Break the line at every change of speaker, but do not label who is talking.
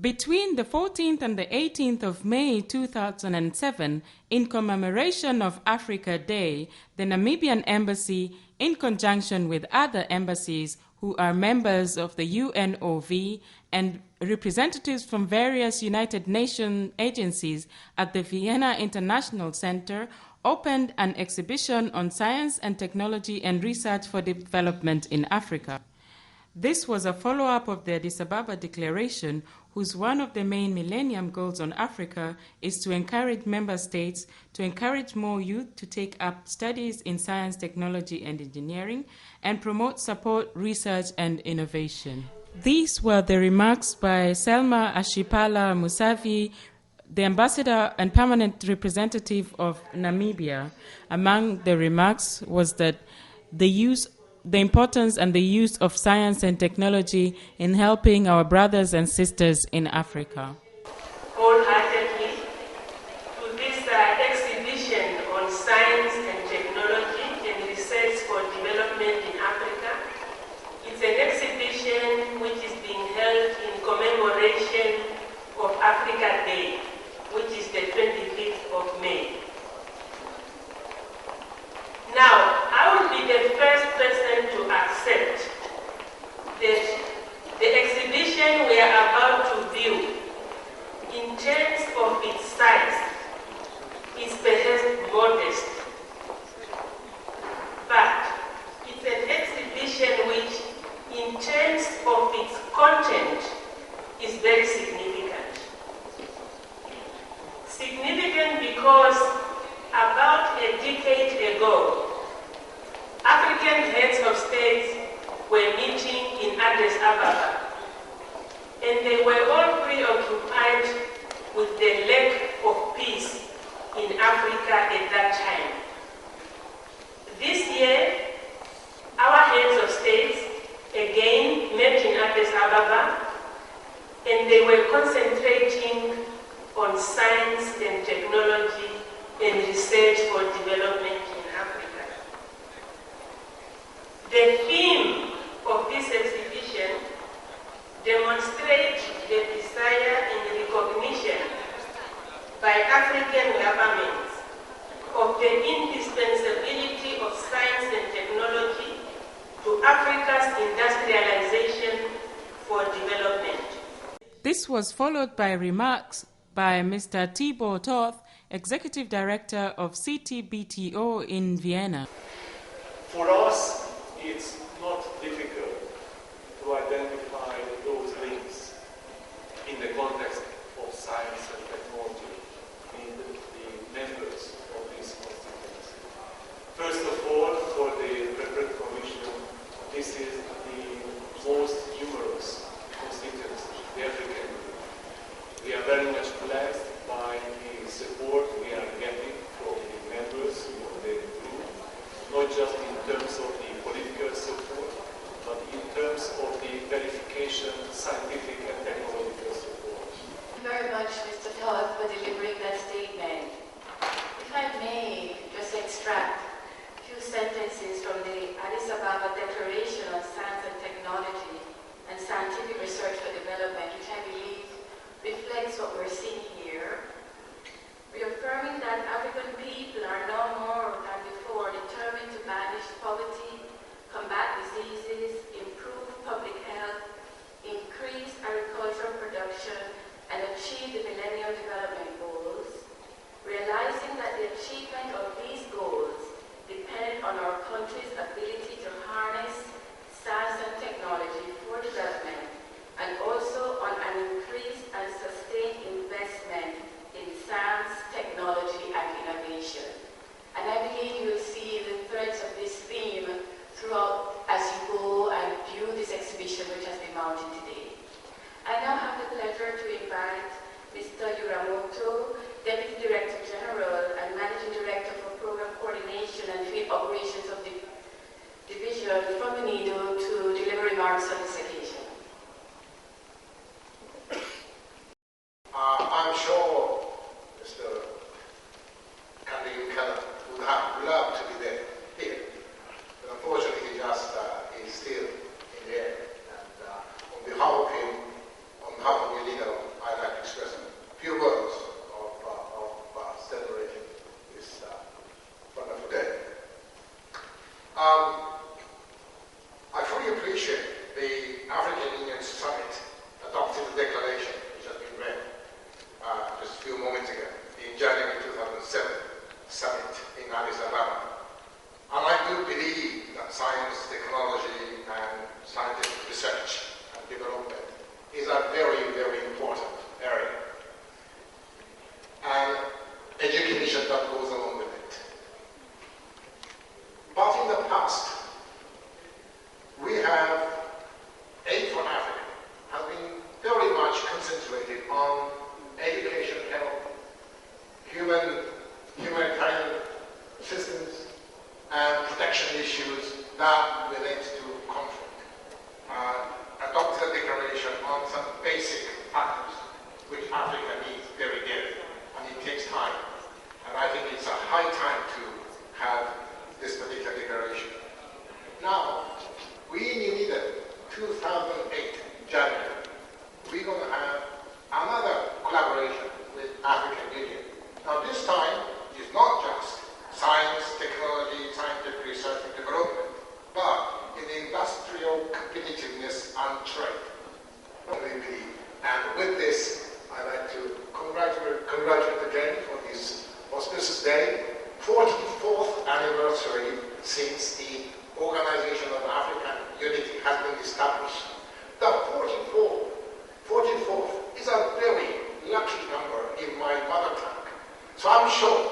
Between the 14th and the 18th of May 2007, in commemoration of Africa Day, the Namibian Embassy, in conjunction with other embassies who are members of the UNOV and representatives from various United Nations agencies at the Vienna International Center, opened an exhibition on science and technology and research for development in Africa. This was a follow-up of the Addis Ababa Declaration, whose one of the main Millennium Goals on Africa is to encourage member states to encourage more youth to take up studies in science, technology, and engineering, and promote support, research, and innovation. These were the remarks by Selma Ashipala Musavi, the ambassador and permanent representative of Namibia. Among the remarks was that the importance and the use of science and technology in helping our brothers and sisters in Africa.
Wholeheartedly to this exhibition on science and technology and research for development in Africa. It's an exhibition which is being held in commemoration of Africa Day, which is the 25th of May. Now, I will be the first person to accept that the exhibition we are about to view, in terms of its size, is perhaps modest. But it's an exhibition which, in terms of its content, is very significant. Significant because about a decade ago, African heads of states were meeting in Addis Ababa, and they were all preoccupied with the lack of peace in Africa at that time. This year, our heads of states again met in Addis Ababa, and they were concentrating on science and technology and research for development in Africa. The theme of this exhibition demonstrates the desire and recognition by African governments of the indispensability of science and technology to Africa's industrialization for development.
This was followed by remarks by Mr. Tibor Toth, Executive Director of CITY VIENNA in Vienna.
For us, it's not difficult to identify those links in the context of science and technology in the members of this constituency. First of all, for the Reference Commission, this is the most numerous constituency, the African Union. We are very much blessed by the support we are getting from the members of the group, not just in terms of the political support, but in terms of the verification, scientific and technological support.
Thank you very much, Mr. Todd, for delivering that statement. If I may just extract a few sentences from the Addis Ababa Declaration on Science and Technology and Scientific Research for Development, which I believe reflects what we're seeing here, reaffirming that African people are now more than before determined to banish poverty, combat diseases, improve public health, increase agricultural production, and achieve the Millennium Development Goals, realizing that the achievement of these goals depend on our country's ability to harness science and technology for development, and also on an increased and sustained investment in science, technology, and innovation. And I believe you will see the threads of this theme throughout as you go and view this exhibition which has been mounted today. I now have the pleasure to invite Mr. Yuramoto, Deputy Director General and Managing Director for Program Coordination and Field Operations of the Division from UNIDO, to deliver remarks on this occasion.
I'm sure Mr. Kandil Keller would have loved to be there here, but unfortunately he just is still in the air. And on behalf of him, on behalf of UNIDO, concentrated on education, health, humanitarian systems, and protection issues that relate to conflict. Adopted a declaration on some basic factors which Africa needs very dearly, and it takes time. And I think it's a high time to have this particular declaration. Now, we need 2008, January, we're going to have another collaboration with African Union. Now this time is not just science, technology, scientific research and development, but in industrial competitiveness and trade. And with this, I'd like to congratulate again for this auspicious day, 44th anniversary since the Organization of African Unity has been established. The 44th is a very lucky number in my mother tongue. So I'm sure